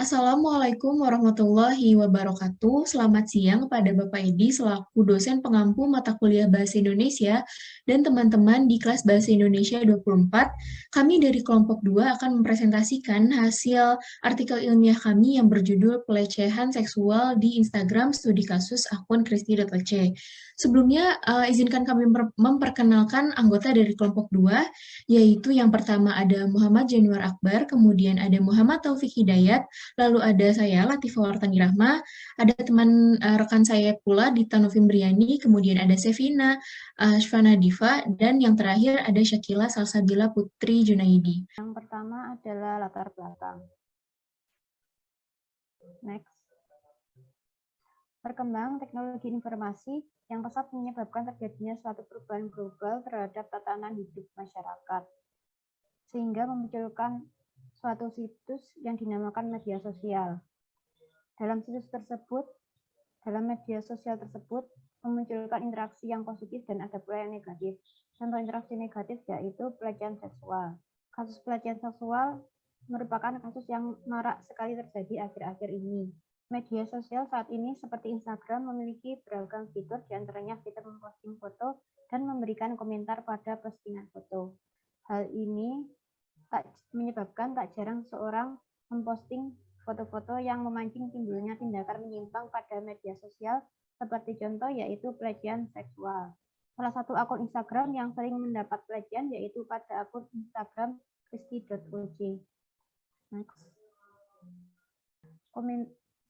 Assalamualaikum warahmatullahi wabarakatuh. Selamat siang kepada Bapak Edi selaku dosen pengampu mata kuliah Bahasa Indonesia dan teman-teman di kelas Bahasa Indonesia 24. Kami dari kelompok 2 akan mempresentasikan hasil artikel ilmiah kami yang berjudul Pelecehan Seksual di Instagram Studi Kasus akun Kristi.oc. Sebelumnya, izinkan kami memperkenalkan anggota dari kelompok 2, yaitu yang pertama ada Muhammad Januar Akbar, kemudian ada Muhammad Taufik Hidayat, lalu ada saya, Latifah Wartani Rahma, ada teman rekan saya pula, Dita Novimbriani, kemudian ada Sevina, Shfana Diva, dan yang terakhir ada Syakila Salsabila Putri Junaidi. Yang pertama adalah latar belakang. Next. Perkembangan teknologi informasi yang pesat menyebabkan terjadinya suatu perubahan global terhadap tatanan hidup masyarakat, sehingga memunculkan suatu situs yang dinamakan media sosial. Dalam media sosial tersebut memunculkan interaksi yang positif dan ada pula yang negatif. Contoh interaksi negatif yaitu pelecehan seksual. Kasus pelecehan seksual merupakan kasus yang marak sekali terjadi akhir-akhir ini. Media sosial saat ini seperti Instagram memiliki beragam fitur, diantaranya fitur memposting foto dan memberikan komentar pada postingan foto. Hal ini menyebabkan tak jarang seorang memposting foto-foto yang memancing timbulnya tindakan menyimpang pada media sosial, seperti contoh yaitu pelecehan seksual. Salah satu akun Instagram yang sering mendapat pelecehan yaitu pada akun Instagram kristi.oc. Next.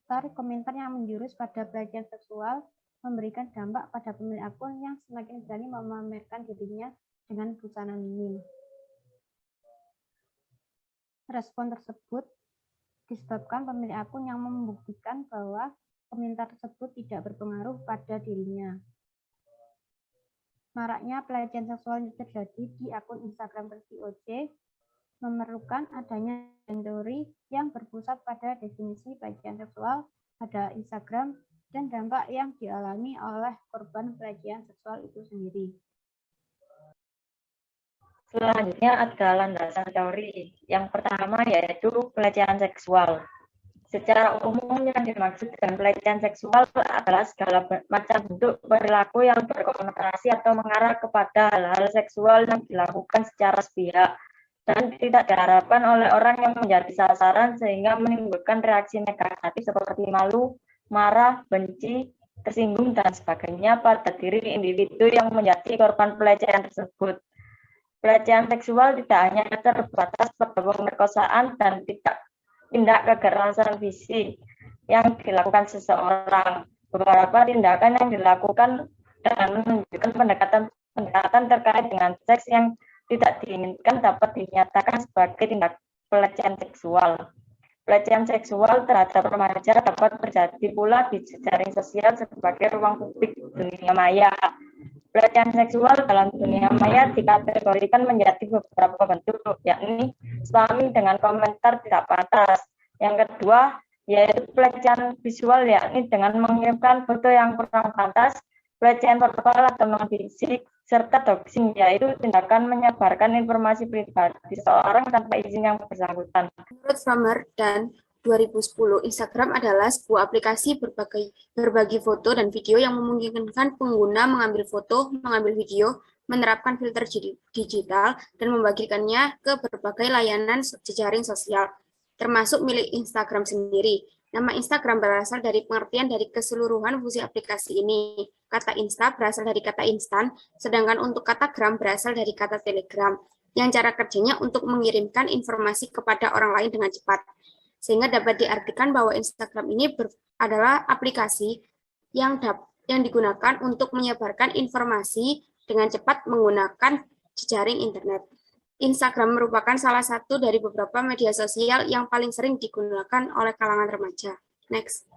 Komentar yang menjurus pada pelecehan seksual memberikan dampak pada pemilik akun yang semakin berani memamerkan dirinya dengan busana minim. Respon tersebut disebabkan pemilik akun yang membuktikan bahwa komentar tersebut tidak berpengaruh pada dirinya. Maraknya pelecehan seksual yang terjadi di akun Instagram kristi.oc memerlukan adanya teori yang berpusat pada definisi pelecehan seksual pada Instagram dan dampak yang dialami oleh korban pelecehan seksual itu sendiri. Selanjutnya ada landasan teori. Yang pertama yaitu pelecehan seksual. Secara umum yang dimaksud dengan pelecehan seksual adalah segala macam bentuk perilaku yang berkonotasi atau mengarah kepada hal-hal seksual yang dilakukan secara sepihak dan tidak diharapkan oleh orang yang menjadi sasaran sehingga menimbulkan reaksi negatif seperti malu, marah, benci, tersinggung, dan sebagainya pada diri individu yang menjadi korban pelecehan tersebut. Pelecehan seksual tidak hanya terbatas pada pemerkosaan dan tindak kekerasan fisik yang dilakukan seseorang. Beberapa tindakan yang dilakukan dengan menunjukkan pendekatan terkait dengan seks yang tidak diinginkan dapat dinyatakan sebagai tindak pelecehan seksual. Pelecehan seksual terhadap remaja dapat terjadi pula di jejaring sosial sebagai ruang publik dunia maya. Pelecehan seksual dalam dunia maya dikategorikan menjadi beberapa bentuk, yakni spamming dengan komentar tidak pantas. Yang kedua, yaitu pelecehan visual, yakni dengan mengirimkan foto yang kurang pantas, pelecehan verbal atau non-fisik, serta doxing, yaitu tindakan menyebarkan informasi pribadi seseorang tanpa izin yang bersangkutan. Menurut Framer dan 2010, Instagram adalah sebuah aplikasi berbagi foto dan video yang memungkinkan pengguna mengambil foto, mengambil video, menerapkan filter digital, dan membagikannya ke berbagai layanan jejaring sosial, termasuk milik Instagram sendiri. Nama Instagram berasal dari pengertian dari keseluruhan fungsi aplikasi ini. Kata Insta berasal dari kata instan, sedangkan untuk kata gram berasal dari kata telegram, yang cara kerjanya untuk mengirimkan informasi kepada orang lain dengan cepat. Sehingga dapat diartikan bahwa Instagram ini adalah aplikasi yang digunakan untuk menyebarkan informasi dengan cepat menggunakan jejaring internet. Instagram merupakan salah satu dari beberapa media sosial yang paling sering digunakan oleh kalangan remaja. Next.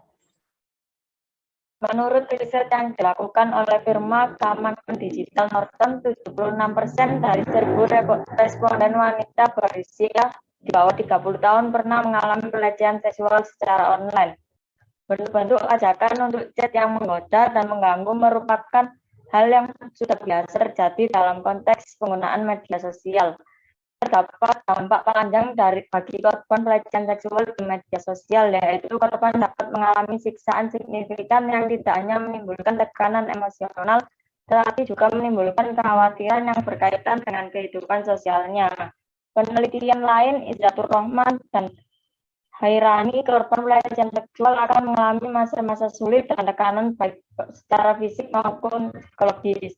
Menurut riset yang dilakukan oleh firma keamanan digital Norton, 76% dari 1.000 responden wanita berusia di bawah 30 tahun pernah mengalami pelecehan seksual secara online. Bentuk-bentuk ajakan untuk chat yang menggoda dan mengganggu merupakan hal yang sudah biasa terjadi dalam konteks penggunaan media sosial. terdapat dampak panjang bagi korban pelecehan seksual di media sosial, yaitu korban dapat mengalami siksaan signifikan yang tidak hanya menimbulkan tekanan emosional, tetapi juga menimbulkan kekhawatiran yang berkaitan dengan kehidupan sosialnya. Penelitian lain, Izzatur Rahman dan Hairani, korban pelecehan seksual akan mengalami masa-masa sulit dan tekanan baik secara fisik maupun psikologis.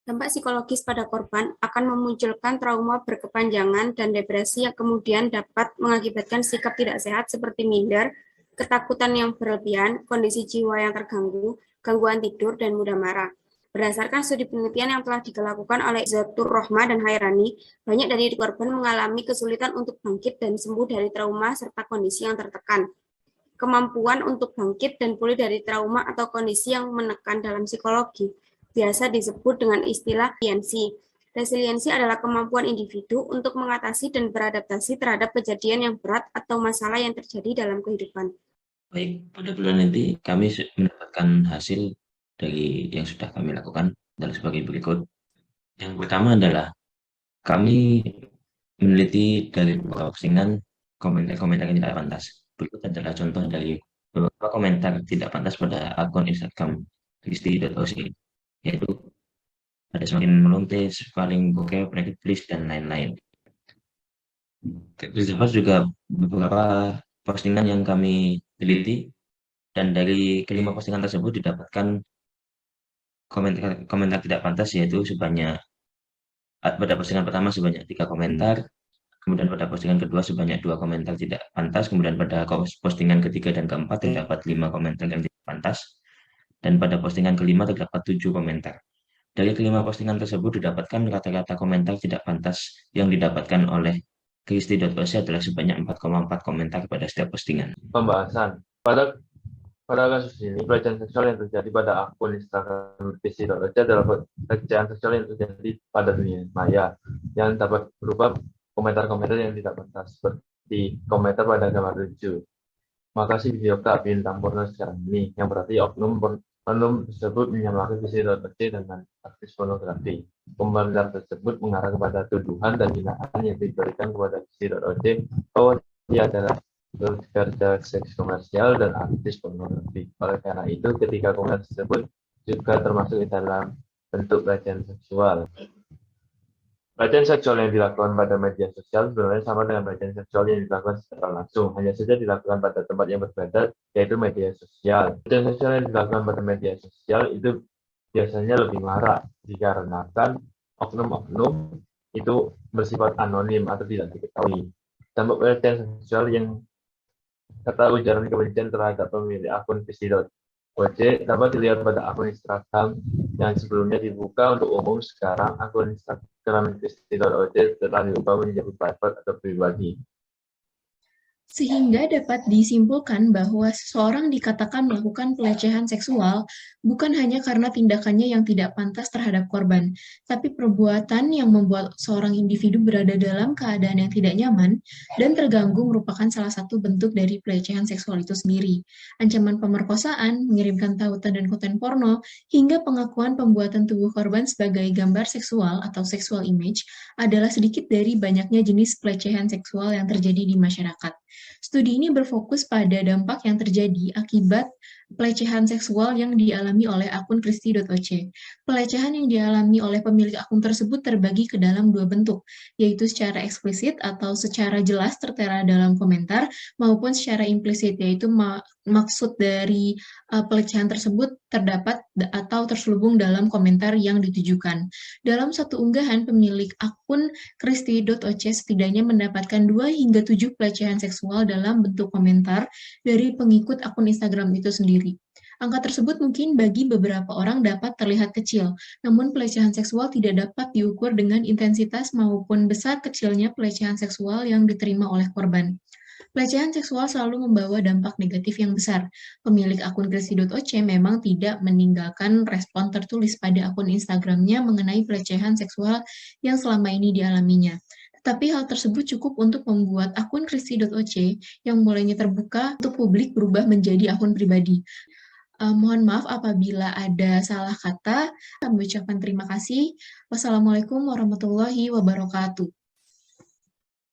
Dampak psikologis pada korban akan memunculkan trauma berkepanjangan dan depresi yang kemudian dapat mengakibatkan sikap tidak sehat seperti minder, ketakutan yang berlebihan, kondisi jiwa yang terganggu, gangguan tidur, dan mudah marah. Berdasarkan studi penelitian yang telah dilakukan oleh Izzatur Rahman dan Hairani, banyak dari korban mengalami kesulitan untuk bangkit dan sembuh dari trauma serta kondisi yang tertekan. Kemampuan untuk bangkit dan pulih dari trauma atau kondisi yang menekan dalam psikologi biasa disebut dengan istilah resiliensi. Resiliensi adalah kemampuan individu untuk mengatasi dan beradaptasi terhadap kejadian yang berat atau masalah yang terjadi dalam kehidupan. Baik, pada bulan nanti kami mendapatkan hasil dari yang sudah kami lakukan dan sebagai berikut. Yang pertama adalah kami meneliti dari beberapa postingan komentar-komentar yang tidak pantas. Berikut adalah contoh dari beberapa komentar tidak pantas pada akun Instagram kristi.oc, yaitu ada semakin melontis, paling bokeh, penyakit please, dan lain-lain. Terdapat juga beberapa postingan yang kami teliti, dan dari kelima postingan tersebut didapatkan komentar tidak pantas, yaitu pada postingan pertama sebanyak 3 komentar, kemudian pada postingan kedua sebanyak 2 komentar tidak pantas, kemudian pada postingan ketiga dan keempat terdapat 5 komentar yang tidak pantas, dan pada postingan kelima terdapat 7 komentar. Dari kelima postingan tersebut didapatkan rata-rata komentar tidak pantas yang didapatkan oleh kristi.oc adalah sebanyak 4,4 komentar pada setiap postingan. Pembahasan. Pada kasus ini, pelecehan seksual yang terjadi pada akun Instagram kristi.oc adalah pelecehan seksual yang terjadi pada dunia maya yang dapat berupa komentar-komentar yang tidak pantas, seperti komentar pada gambar lucu. Makasih video Kak bintang porno sekarang ini, yang berarti oknum tersebut menyamakan kristi.oc dengan artis pornografi. Komentar tersebut mengarah kepada tuduhan dan hinaan yang diberikan kepada kristi.oc bahwa dia adalah pekerja seks komersial dan artis pornografi. Oleh karena itu, ketika komentar tersebut juga termasuk di dalam bentuk pelecehan seksual. Pelecehan seksual yang dilakukan pada media sosial sebenarnya sama dengan pelecehan seksual yang dilakukan secara langsung, hanya saja dilakukan pada tempat yang berbeda, yaitu media sosial. Pelecehan seksual yang dilakukan pada media sosial itu biasanya lebih marak dikarenakan oknum-oknum itu bersifat anonim atau tidak diketahui. Dampak pelecehan seksual yang kata ujaran kebencian terhadap pemilik akun kristi.oc dapat dilihat pada akun Instagram yang sebelumnya dibuka untuk umum. Sekarang akun Instagram kristi.oc telah diubah menjadi private atau pribadi. Sehingga dapat disimpulkan bahwa seseorang dikatakan melakukan pelecehan seksual bukan hanya karena tindakannya yang tidak pantas terhadap korban, tapi perbuatan yang membuat seorang individu berada dalam keadaan yang tidak nyaman dan terganggu merupakan salah satu bentuk dari pelecehan seksual itu sendiri. Ancaman pemerkosaan, mengirimkan tautan dan konten porno, hingga pengakuan pembuatan tubuh korban sebagai gambar seksual atau sexual image adalah sedikit dari banyaknya jenis pelecehan seksual yang terjadi di masyarakat. Studi ini berfokus pada dampak yang terjadi akibat pelecehan seksual yang dialami oleh akun kristi.oc. Pelecehan yang dialami oleh pemilik akun tersebut terbagi ke dalam 2 bentuk, yaitu secara eksplisit atau secara jelas tertera dalam komentar, maupun secara implisit, yaitu maksud dari pelecehan tersebut terdapat atau terselubung dalam komentar yang ditujukan. Dalam satu unggahan, pemilik akun kristi.oc setidaknya mendapatkan 2 hingga 7 pelecehan seksual dalam bentuk komentar dari pengikut akun Instagram itu sendiri. Angka tersebut mungkin bagi beberapa orang dapat terlihat kecil, namun pelecehan seksual tidak dapat diukur dengan intensitas maupun besar kecilnya pelecehan seksual yang diterima oleh korban. Pelecehan seksual selalu membawa dampak negatif yang besar. Pemilik akun kristi.oc memang tidak meninggalkan respon tertulis pada akun Instagramnya mengenai pelecehan seksual yang selama ini dialaminya. Tetapi hal tersebut cukup untuk membuat akun kristi.oc yang mulainya terbuka untuk publik berubah menjadi akun pribadi. Mohon maaf apabila ada salah kata. Kami ucapkan terima kasih. Wassalamualaikum warahmatullahi wabarakatuh.